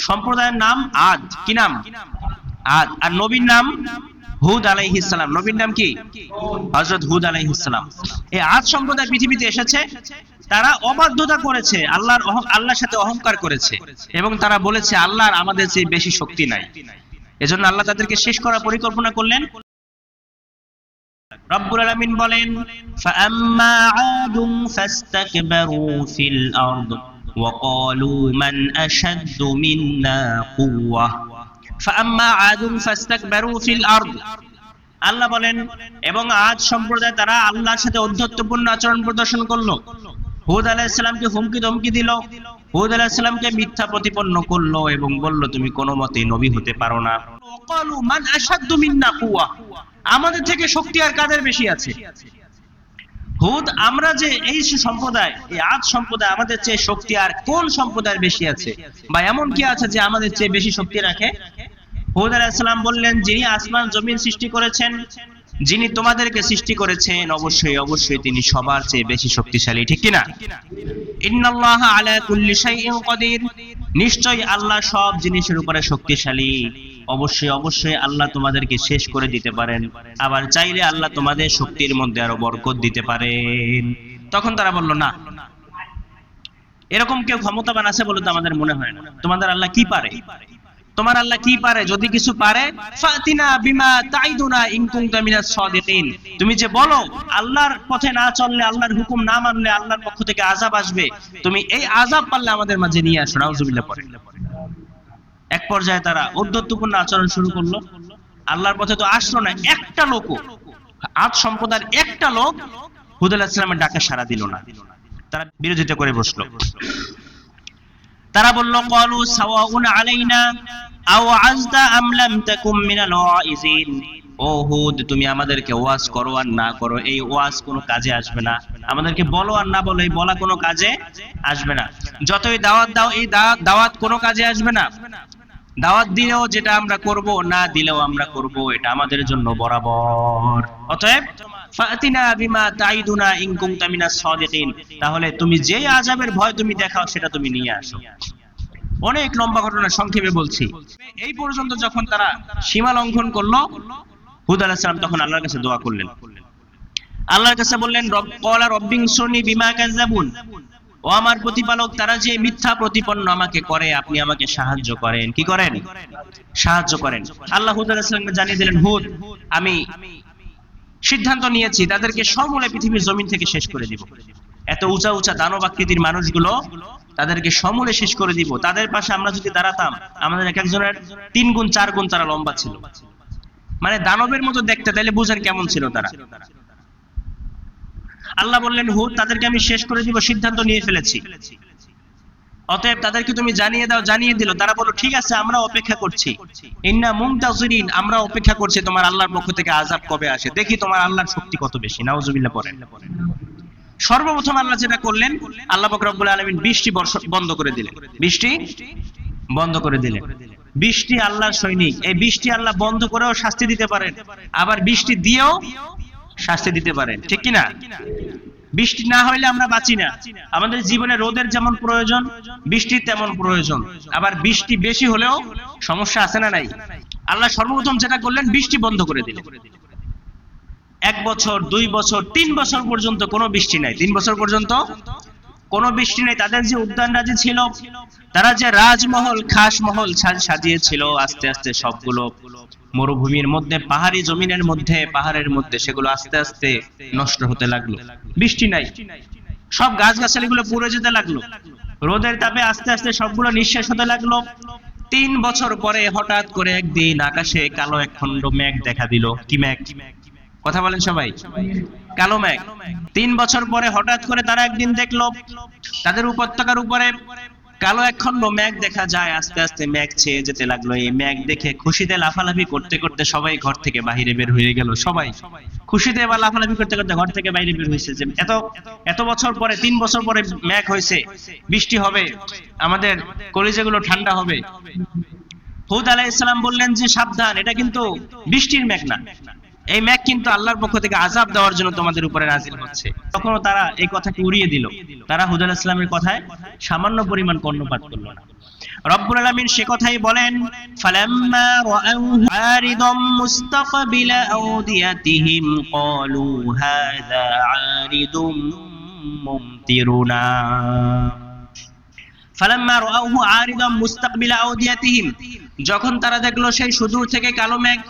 সম্প্রদায়ের নাম আদ। কি নাম? আদ। আর নবীর নাম হুদ আলাইহিস সালাম। নবীর নাম কি? হযরত হুদ আলাইহিস সালাম। এই আদ সম্প্রদায় পৃথিবীতে এসেছে, তারা অবাধ্যতা করেছে, আল্লাহর সাথে অহংকার করেছে এবং তারা বলেছে আল্লাহর আমাদের চেয়ে বেশি শক্তি নাই। এজন্য আল্লাহ তাদেরকে শেষ করার পরিকল্পনা করলেন। রব্বুল আলামিন বলেন, ফাআম্মা আদুম ফাস্তাকবারু ফিল আরদ ওয়া ক্বালু মান আশাদ্দু মিন্না কুওয়া। ফাআম্মা আদুম ফাস্তাকবারু ফিল আরদ, আল্লাহ বলেন এবং আদ সম্প্রদায় তারা আল্লাহর সাথে অধ্যত্বপূর্ণ আচরণ প্রদর্শন করলো। হুদ আলাইহিস সালামকে হুমকি ধমকি দিল, হুদ আলাইহিস সালামকে মিথ্যা প্রতিপন্ন করলো এবং বলল তুমি কোনো মতেই নবী হতে পারো না। ওয়া ক্বালু মান আশাদ্দু মিন্না কুওয়া, আমাদের থেকে শক্তি আর কাদের বেশি আছে? হুদ, আমরা যে এই সম্প্রদায়, এই আদ সম্প্রদায়, আমাদের চেয়ে শক্তি আর কোন সম্প্রদায়ের বেশি আছে, বা এমন কি আছে যে আমাদের চেয়ে বেশি শক্তি রাখে? হুদ আলাইহিস সালাম বললেন, যিনি আসমান জমিন সৃষ্টি করেছেন, যিনি তোমাদেরকে সৃষ্টি করেছেন, অবশ্যই অবশ্যই তিনি সবার চেয়ে বেশি শক্তিশালী। ঠিক কিনা? ইন্নাল্লাহা আলা কুল্লি শাইইন কাদির, নিশ্চয়ই আল্লাহ সব জিনিসের উপরে শক্তিশালী। অবশ্যই অবশ্যই আল্লাহ তোমাদেরকে শেষ করে দিতে পারেন, আবার চাইলে আল্লাহ তোমাদের শক্তির মধ্যে আরো বরকত দিতে পারেন। তখন তারা বলল, না, এরকম কেউ ক্ষমতাবান আছে বলে তো আমাদের মনে হয় না। তোমাদের আল্লাহ কি পারে? তোমার আল্লাহ কি পারে? যদি কিছু পারে, ফাতিনা বিমা তাইদুনা ইন কুনতা মিনাস সাদিকিন, তুমি যে বলো আল্লাহর পথে না চললে, আল্লাহর হুকুম না মানলে আল্লাহর পক্ষ থেকে আযাব আসবে, তুমি এই আযাব পারলে আমাদের মাঝে নিয়ে আসো। নাউজুবিল্লাহ পড়ে। এক পর্যায়ে তারা অধ্যত্বপূর্ণ আচরণ শুরু করলো। আল্লাহর পথে তো আসলো না একটা লোকও, আদ সম্প্রদায়ের একটা লোক হুদ আলাইহিস সালামের ডাকে সাড়া দিল না। তারা বিরোধিতা করে বসলো। তারা বলল, ক্বালু সাওয়াউন আলাইনা আও আযতা আম লাম তাকুম মিনাল ওয়াইজিন, ও হুদ, তুমি আমাদেরকে ওয়াজ করো আর না করো, এই ওয়াজ কোনো কাজে আসবে না। আমাদেরকে বলো আর না বলো, এই বলা কোনো কাজে আসবে না। যতই দাওয়াত দাও, এই দাওয়াত কোনো কাজে আসবে না। দাওয়াত দিলেও যেটা আমরা করব, না দিলেও আমরা করব, এটা আমাদের জন্য বরাবর। অতএব ফাতিনা বিমা তাইদুনা ইন কুনতা মিনাস সাদিকিন, তাহলে তুমি যে আযাবের ভয় তুমি দেখাও সেটা তুমি নিয়ে আসো। অনেক লম্বা ঘটনা, সংক্ষেপে বলছি। এই পর্যন্ত যখন তারা সীমা লঙ্ঘন করলো, হুদ আলাইহিস সালাম তখন আল্লাহর কাছে দোয়া করলেন। আল্লাহর কাছে বললেন, ক্বালা রব্বিনসুরনি বিমা কাযাবুন, ও আমার প্রতিপালক, তারা যে মিথ্যা প্রতিপন্ন আমাকে করে, আপনি আমাকে সাহায্য করেন। কি করেন? সাহায্য করেন। আল্লাহ হুদ আলাইহিস সালামকে জানিয়ে দিলেন, হুদ, আমি সিদ্ধান্ত নিয়েছি তাদেরকে সমূলে পৃথিবীর জমিন থেকে শেষ করে দিব। এত উঁচা উঁচা দানব আকৃতির মানুষগুলো, তাদেরকে সমূলে শেষ করে দিব। তাদের পাশে আমরা যদি দাঁড়াতাম, আমাদের এক একজনের 3 গুণ 4 গুণ তারা লম্বা ছিল, মানে দানবের মতো দেখতে। তাইলে বুঝেন কেমন ছিল তারা। আল্লাহ বললেন, হুদ, তাদেরকে আমি শেষ করে দিব, সিদ্ধান্ত নিয়ে ফেলেছি, অতএব তাদেরকে তুমি জানিয়ে দাও। জানিয়ে দিল। তারা বলল, ঠিক আছে, আমরা অপেক্ষা করছি। ইন্না মুনতাজিরিন, আমরা অপেক্ষা করছি তোমার আল্লাহর পক্ষ থেকে আযাব কবে আসে, দেখি তোমার আল্লাহর শক্তি কত বেশি। নাউজুবিল্লাহ পড়েন। সর্বপ্রথম আল্লাহ যেটা করলেন, আল্লাহ পাক রব্বুল আলামিন বৃষ্টি বন্ধ করে দিলেন। বৃষ্টি বন্ধ করে দিলেন। বৃষ্টি আল্লাহর সৈনিক। এই বৃষ্টি আল্লাহ বন্ধ করেও শাস্তি দিতে পারেন, আবার বৃষ্টি দিয়েও শাস্তি দিতে পারেন। ঠিক কিনা? বৃষ্টি না হইলে আমরা বাঁচি না। আমাদের জীবনে রোদের যেমন প্রয়োজন, বৃষ্টির তেমন প্রয়োজন। আবার বৃষ্টি বেশি হলেও সমস্যা আছে না নাই? আল্লাহ সর্বপ্রথম যেটা করলেন, বৃষ্টি বন্ধ করে দিলেন। 1 বছর, 2 বছর, 3 বছর পর্যন্ত কোনো বৃষ্টি নাই। 3 বছর পর্যন্ত কোনো বৃষ্টি নেই। তাদের যে উদ্যান রাজি ছিল, তারা যে রাজমহল, খাস মহল সাজিয়েছিল, আস্তে আস্তে সবগুলো মরুভূমির মধ্যে, পাহাড়ি জমিনের মধ্যে, পাহাড়ের মধ্যে সেগুলো আস্তে আস্তে নষ্ট হতে লাগলো। বৃষ্টি নাই, সব গাছগাছালিগুলো পুড়ে যেতে লাগলো। রোদের তাপে আস্তে আস্তে সবগুলো নিঃশেষ হতে লাগলো। 3 বছর পরে হঠাৎ করে একদিন আকাশে কালো এক খণ্ড মেঘ দেখা দিল। কি মেঘ? কথা বলেন সবাই। কালো মেঘ। 3 বছর পরে হঠাৎ করে তারা একদিন দেখলো তাদের উপত্যকার উপরে কালো এক খণ্ড মেঘ দেখা যায়। আস্তে আস্তে মেঘ ছেয়ে যেতে লাগলো। এই মেঘ দেখে খুশিতে লাফালাফি করতে করতে সবাই ঘর থেকে বাইরে বের হয়ে গেল। সবাই খুশিতে বা লাফালাফি করতে করতে ঘর থেকে বাইরে বের হয়েছে যে এত বছর পরে, 3 বছর পরে মেঘ হয়েছে, বৃষ্টি হবে, আমাদের কলিজাগুলো ঠান্ডা হবে। হুদ আলাইহিস সালাম বললেন যে সাবধান, এটা কিন্তু বৃষ্টির মেঘ না, এই মেঘ কিন্তু আল্লাহর পক্ষ থেকে আযাব দেওয়ার জন্য তোমাদের উপরে নাযিল হচ্ছে। তখনও তারা এই কথাকে উড়িয়ে দিল। তারা হুদ আলাইহিস সালামের কথায় সামান্য পরিমাণ কর্ণপাত করলো না। রব্বুল আলামিন সে কথাই বলেন, ফালাম্মা রাআউহু আরিদাম মুস্তাকবিলা আওদিয়াতিহিম ক্বালু হাযা আরিদুম মুমতিরুনা। ফালাম্মা রাআউহু আরিদাম মুস্তাকবিলা আওদিয়াতিহিম, যখন তারা দেখলো সেই সুদূর থেকে কালো মেঘ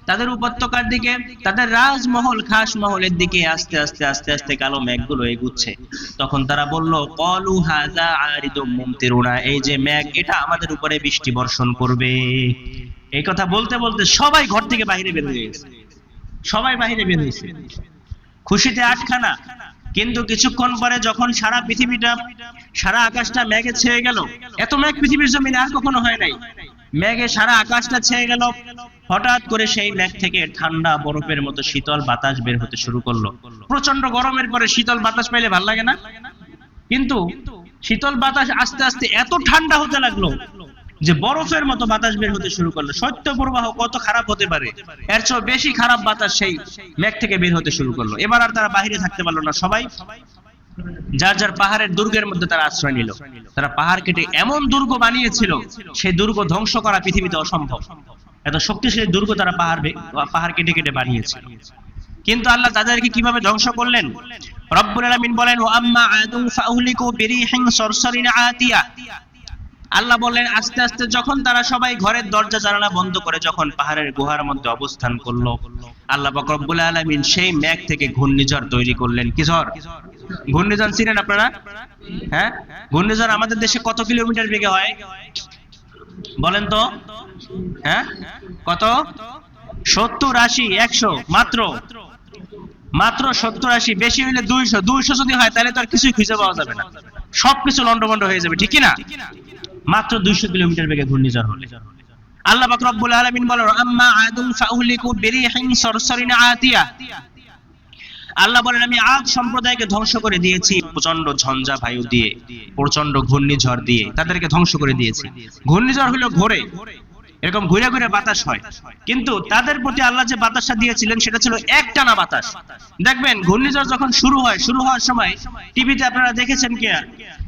তাদের উপত্যকার দিকে, তাদের রাজমহল খাস মহলের দিকে আস্তে আস্তে আস্তে আস্তে কালো মেঘগুলো এগুচ্ছে, তখন তারা বলল ক্বালু হাযা আরিদুম মুমতিরুনা, এই যে মেঘ এটা আমাদের উপরে বৃষ্টি বর্ষণ করবে। এই কথা বলতে বলতে সবাই ঘর থেকে বাইরে বের হয়ে গেছে, সবাই বাইরে বের হয়েছে খুশিতে আটখানা। কিন্তু কিছুক্ষণ পরে যখন সারা পৃথিবীটা, সারা আকাশটা মেঘে ছেয়ে গেল, এত মেঘ পৃথিবীর জমিনে আর কখনো হয় নাই, মেঘে সারা আকাশটা ছেয়ে গেল, হঠাৎ করে সেই মেঘ থেকে ঠান্ডা বরফের মতো শীতল বাতাস বের হতে শুরু করলো। প্রচন্ড গরমের পরে শীতল বাতাস পাইলে ভালো লাগে না? কিন্তু শীতল বাতাস আস্তে আস্তে এত ঠান্ডা হতে লাগলো যে বরফের মতো বাতাস বের হতে শুরু করলো। শৈত্য প্রবাহ কত খারাপ হতে পারে, এর চেয়ে বেশি খারাপ বাতাস সেই মেঘ থেকে বের হতে শুরু করলো। এবার আর তারা বাইরে থাকতে পারলো না, সবাই যার যার পাহাড়ের দুর্গের মধ্যে তারা আশ্রয় নিল। তারা পাহাড় কেটে এমন দুর্গ বানিয়েছিল, সেই দুর্গ ধ্বংস করা পৃথিবীতে অসম্ভব। এত শক্তিশালী দুর্গ তারা পাহাড় কেটে কেটে বানিয়েছিল। কিন্তু আল্লাহ তাদেরকে কিভাবে ধ্বংস করলেন? রব্বুল আলামিন বলেন, ওয়া আম্মা আদুন ফাউহলিকু বিরিহিন সরসরিন আতিয়া। আল্লাহ বলেন, আস্তে আস্তে যখন তারা সবাই ঘরের দরজা জানালা বন্ধ করে যখন পাহাড়ের গুহার মধ্যে অবস্থান করলো, আল্লাহ পাক রব্বুল আলামিন সেই মেঘ থেকে ঘূর্ণিঝড় তৈরি করলেন। কি ঝড়? ঘূর্ণিঝড় চিনেন আপনারা? হ্যাঁ, ঘূর্ণিঝড় আমাদের দেশে কত কিলোমিটার বেগে হয় বলেন তো? হ্যাঁ, কত? 70, 80, 100, মাত্র 70, 80, বেশি হইলে 200 যদি হয় তাহলে তো আর কিছুই খুঁজে পাওয়া যাবে না, সবকিছু লন্ডভন্ড হয়ে যাবে, ঠিক কি না? মাত্র 200 কিলোমিটার বেগে ঘূর্ণিঝড় হলে। আল্লাহ পাক রব্বুল আলামিন বলেন, আম্মা আদুন ফাউহলিকু বিরিহিন সরসরিন আতিয়া। আল্লাহ বলেন, আমি আদ সম্প্রদায়কে ধ্বংস করে দিয়েছি প্রচন্ড ঝঞ্ঝা বায়ু দিয়ে, প্রচন্ড ঘূর্ণিঝড় দিয়ে তাদেরকে ধ্বংস করে দিয়েছি। ঘূর্ণিঝড় হলো ঘোরে, এরকম ঘুরে ঘুরে বাতাস হয়, কিন্তু তাদের প্রতি আল্লাহ যে বাতাসটা দিয়েছিলেন সেটা ছিল একটানা বাতাস। দেখবেন ঘূর্ণিঝড় যখন শুরু হওয়ার সময় টিভিতে আপনারা দেখেছেন কি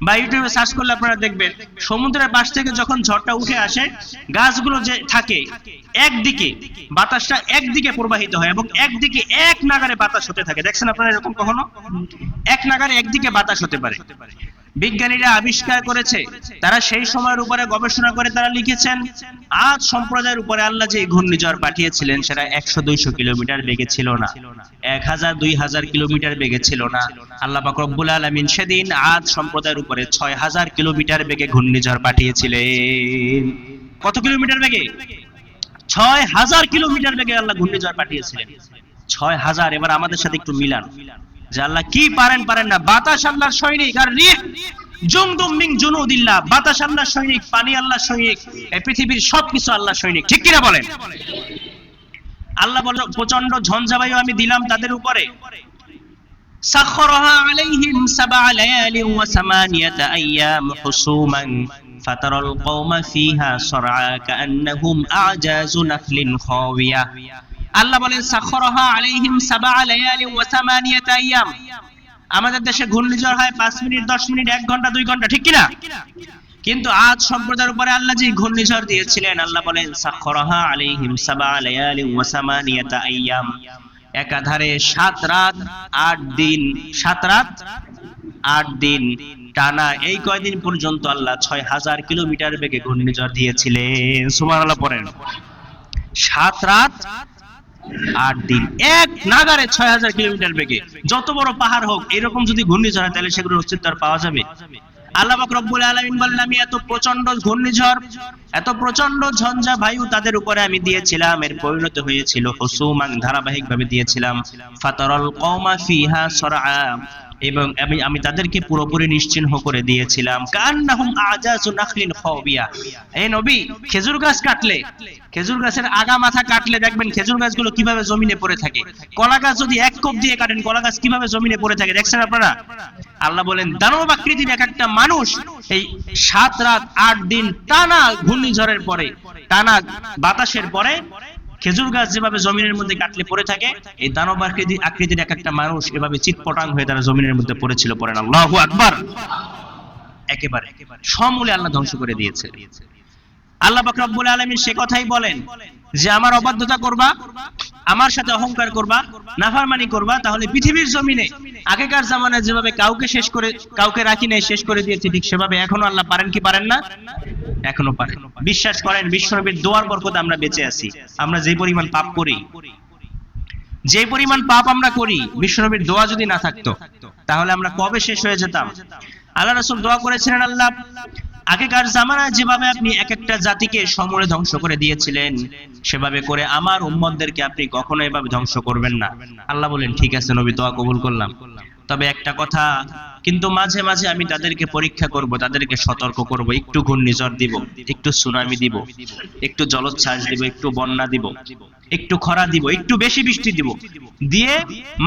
বা ইউটিউবে সার্চ করলে আপনারা দেখবেন, সমুদ্রের পাশ থেকে যখন ঝড়টা উঠে আসে, গাছগুলো যে থাকে একদিকে, বাতাসটা একদিকে প্রবাহিত হয় এবং একদিকে এক নাগারে বাতাস হতে থাকে। দেখছেন আপনারা এরকম কখনো? এক নাগারে একদিকে বাতাস হতে পারে। বিজ্ঞানীরা আবিষ্কার করেছে, তারা সেই সময়ের উপরে গবেষণা করে তারা লিখেছেন, আদ সম্প্রদায়ের উপরে আল্লাহ যে ঘূর্ণিঝড় পাঠিয়েছিলেন সেটা 100-200 কিলোমিটার বেগে ছিল না, 1000-2000 কিলোমিটার বেগে ছিল না। আল্লাহ পাক রব্বুল আলামিন সেদিন আদ সম্প্রদায়ের উপরে 6000 কিলোমিটার বেগে ঘূর্ণিঝড় পাঠিয়েছিলেন। কত কিলোমিটার বেগে? 6000 কিলোমিটার বেগে আল্লাহ ঘূর্ণিঝড় পাঠিয়েছিলেন। 6000। এবার আমাদের সাথে একটু মিলান যে আল্লাহ কি পারেন না। বাতাস আল্লাহর সৈনিক, আর রিহ জুনদুম মিন জুনুদিল্লাহ, বাতাস আল্লাহর সৈনিক, পানি আল্লাহর সৈনিক, এই পৃথিবীর সবকিছু আল্লাহর সৈনিক, ঠিক কিনা বলেন? আল্লাহ বলেন, প্রচন্ড ঝঞ্ঝাবায়ু আমি দিলাম তাদের উপরে। সাখরাহা আলাইহিম সাবআ লায়ালিন ওয়া সামানিয়াতা আইয়াম হুসুমান ফাতারাল কওমা ফিহা সরআ কাআন্নাহুম আ'জাযু নাখলিন খাওয়িয়া। আল্লাহ বলেন, সাখরাহা আলাইহিম সাবআ লায়ালিন ওয়া সামানিয়াতা আইয়াম। আমাদের দেশে ঘূর্ণিঝড় হয় 5 মিনিট, 10 মিনিট, 1 ঘন্টা, 2 ঘন্টা, ঠিক কি না? কিন্তু আজ সম্প্রদায়ের উপরে আল্লাহ যে ঘূর্ণিঝড় দিয়েছিলেন, আল্লাহ বলেন, সাখরাহা আলাইহিম সাবআ লায়ালিন ওয়া সামানিয়াতা আইয়াম। একাধারে 7 রাত 8 দিন, 7 রাত 8 দিন টানা এই কয়দিন পর্যন্ত আল্লাহ 6000 কিলোমিটার বেগে ঘূর্ণিঝড় দিয়েছিলেন। সুবহানাল্লাহ পড়েন। 7 রাত 8 দিন এক নাগারে 6000 কিলোমিটার বেগে। যত বড় পাহাড় হোক, এরকম যদি ঘূর্ণিঝড় হয় তাহলে সেগুলোর অস্তিত্ব আর পাওয়া যাবে? আল্লাহ পাক রব্বুল আলামিন বলেন, আমি এত প্রচন্ড ঘূর্ণিঝড়, এত প্রচন্ড ঝঞ্ঝা বায়ু তাদের উপরে আমি দিয়েছিলাম, এর পরিণত হয়েছিল হুসুমান, ধারাবাহিকভাবে দিয়েছিলাম। ফাতারাল কওমা ফিহা সরআ, এবং আমি তাদেরকে পুরোপুরি নিশ্চিহ্ন করে দিয়েছিলাম। কান্নাহুম আ'জাযু নাখলিন খাওয়িয়া। এই নবী, খেজুর গাছ কাটলে, খেজুর গাছের আগা মাথা কাটলে দেখবেন খেজুর গাছগুলো কিভাবে জমিনে পড়ে থাকে। কলা গাছ যদি এক কোপ দিয়ে কাটেন, কলা গাছ কিভাবে জমিনে পড়ে থাকে দেখছেন আপনারা? আল্লাহ বলেন, দানব আকৃতির এক একটা মানুষ এই 7 রাত 8 দিন টানা ঘূর্ণিঝড়ের পরে, টানা বাতাসের পরে খেজুর গাছ যেভাবে জমিনের মধ্যে কাটলে পড়ে থাকে, এই দানব আকৃতির এক একটা মানুষ এভাবে চিৎপটাং হয়ে তারা জমিনের মধ্যে পড়েছিল। পড়েন আল্লাহু আকবার। একেবারে সমূলে আল্লাহ ধ্বংস করে দিয়েছে। আল্লাহ পাক রব্বুল আলামিন সে কথাই বলেন যে আমার অবাধ্যতা করবা, আমার সাথে অহংকার করবা, নাফরমানি করবা, তাহলে পৃথিবীর জমিনে আগেকার জামানায় যেভাবে কাউকে রাখি নাই, শেষ করে দিয়েছে, ঠিক সেভাবে এখনো আল্লাহ পারেন কি পারেন না? এখনো পারেন। বিশ্বাস করেন, বিশ্বনবীর দোয়ার বরকতে আমরা বেঁচে আছি। আমরা যে পরিমাণ পাপ করি, যে পরিমাণ পাপ আমরা করি, বিশ্বনবীর দোয়া যদি না থাকতো তাহলে আমরা কবে শেষ হয়ে যেতাম। আল্লাহ রাসূল দোয়া করেছিলেন, আল্লাহ আগেকার জামানায় যেভাবে আপনি এক একটা জাতিকে সমূলে ধ্বংস করে দিয়েছিলেন, সেভাবে করে আমার উম্মতদেরকে আপনি কখনো এভাবে ধ্বংস করবেন না। আল্লাহ বলেন, ঠিক আছে নবী, দোয়া কবুল করলাম, তবে একটা কথা, কিন্তু মাঝে মাঝে আমি তাদেরকে পরীক্ষা করব, তাদেরকে সতর্ক করব, একটু ঘূর্ণিঝড় দিব, একটু সুনামি দিব, একটু জলোচ্ছ্বাস দিব, একটু বন্যা দিব, একটু খরা দিব, একটু বেশি বৃষ্টি দিব, দিয়ে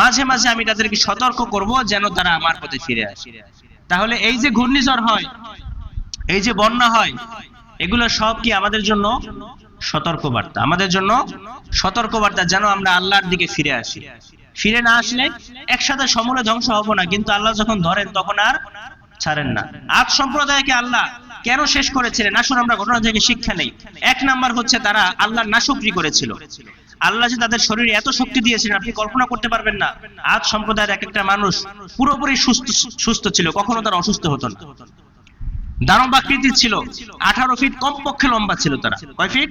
মাঝে মাঝে আমি তাদেরকে সতর্ক করব যেন তারা আমার পথে ফিরে আসে। তাহলে এই যে ঘূর্ণিঝড় হয়, এই যে বন্যা হয়, এগুলো সব কি আমাদের জন্য সতর্কবার্তা, আমাদের জন্য সতর্কবার্তা যেন আমরা আল্লাহর দিকে ফিরে আসি। ফিরে না আসলে একসাথে সমূলে ধ্বংস হব না, কিন্তু আল্লাহ যখন ধরেন তখন আর ছাড়েন না। আদ সম্প্রদায়কে আল্লাহ কেন শেষ করেছিলেন? আসুন আমরা ঘটনা থেকে শিক্ষা নেই। এক নাম্বার হচ্ছে তারা আল্লাহর নাশকরি করেছিল। আল্লাহ যে তাদের শরীরে এত শক্তি দিয়েছিলেন আপনি কল্পনা করতে পারবেন না। আদ সম্প্রদায়ের এক একটা মানুষ পুরোপুরি সুস্থ ছিল, কখনো তারা অসুস্থ হতো না। দানবাকৃতির ছিল, 18 ফিট কমপক্ষে লম্বা ছিল তারা। কয় ফিট?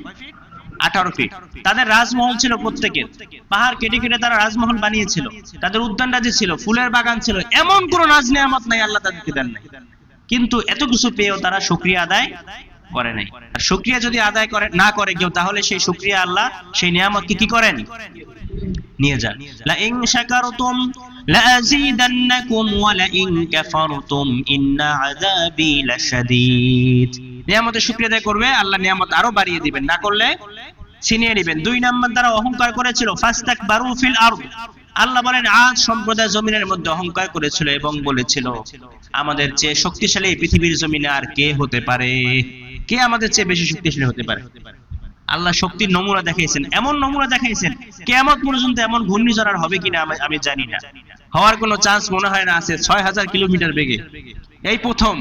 18 ফিট। তাদের রাজমহল ছিল প্রত্যেকের, পাহাড় কেটে কেটে তারা রাজমহল বানিয়েছিল, তাদের উদ্যানরাজি ছিল, ফুলের বাগান ছিল, এমন কোন নাজ নেয়ামত নাই আল্লাহ তাদেরকে দেন নাই। কিন্তু এত কিছু পেয়েও তারা শুকরিয়া আদায় করে নাই। আর শুকরিয়া যদি আদায় না করে কেউ, তাহলে সেই শুকরিয়া আল্লাহ সেই নিয়ামতকে কি করেন? নিয়ে যান। লা ইন শাকারতুম লাযীদান্নাকুম ওয়া লা ইন কাফারতুম ইন্না আযাবি লাশাদীদ। নিয়ামতের শুকরিয়া আদায় করবে, আল্লাহ নিয়ামত আরো বাড়িয়ে দিবেন, না করলে ছিনিয়ে নেবেন। 2 নাম্বার, তারা অহংকার করেছিল, ফাস্তাকবারু ফিল আরদ। আল্লাহ বলেন আদ সম্প্রদায় জমিনের মধ্যে অহংকার করেছিল এবং বলেছিল আমাদের চেয়ে শক্তিশালী পৃথিবীর জমিনে আর কে হতে পারে, কে আমাদের চেয়ে বেশি শক্তিশালী হতে পারে। আল্লাহ শক্তির নমুনা দেখাইছেন, এমন নমুনা দেখাইছেন কিয়ামত পর্যন্ত এমন ঘূর্ণিঝড় আর হবে কিনা আমি জানি না। হওয়ার কোনো চান্স মনে হয় না আছে। 6000 কিলোমিটার বেগে এই প্রথম,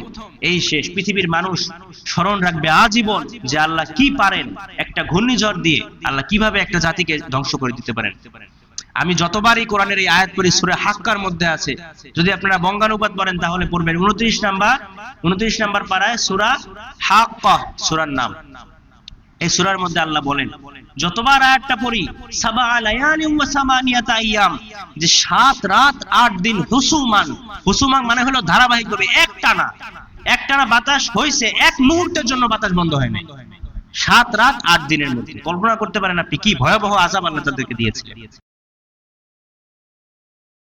এই শেষ। পৃথিবীর মানুষ স্মরণ রাখবে আজীবন যে আল্লাহ কি পারেন, একটা ঘূর্ণিঝড় দিয়ে আল্লাহ কিভাবে একটা জাতিকে ধ্বংস করে দিতে পারেন। আমি যতবারই কোরআনের এই আয়াত পড়ি, সূরা হাক্কার মধ্যে আছে, যদি আপনারা বঙ্গানুবাদ পড়েন তাহলে পড়বেন 29 নাম্বার পারায় সূরা হাক্কা সূরার নাম। এই সূরার মধ্যে আল্লাহ বলেন, যতবার আয়াতটা পড়ি, সাবা লায়ালিন ওয়া সামানিয়াতা আইয়াম, যে 7 রাত 8 দিন হুসুমান মানে হলো ধারাবাহিকভাবে একটানা বাতাস হইছে, এক মুহূর্তের জন্য বাতাস বন্ধ হয় নাই। 7 রাত 8 দিনের মধ্যে কল্পনা করতে পারেন আপনি কি ভয়াবহ আযাব আল্লাহ তাদেরকে দিয়েছিলেন।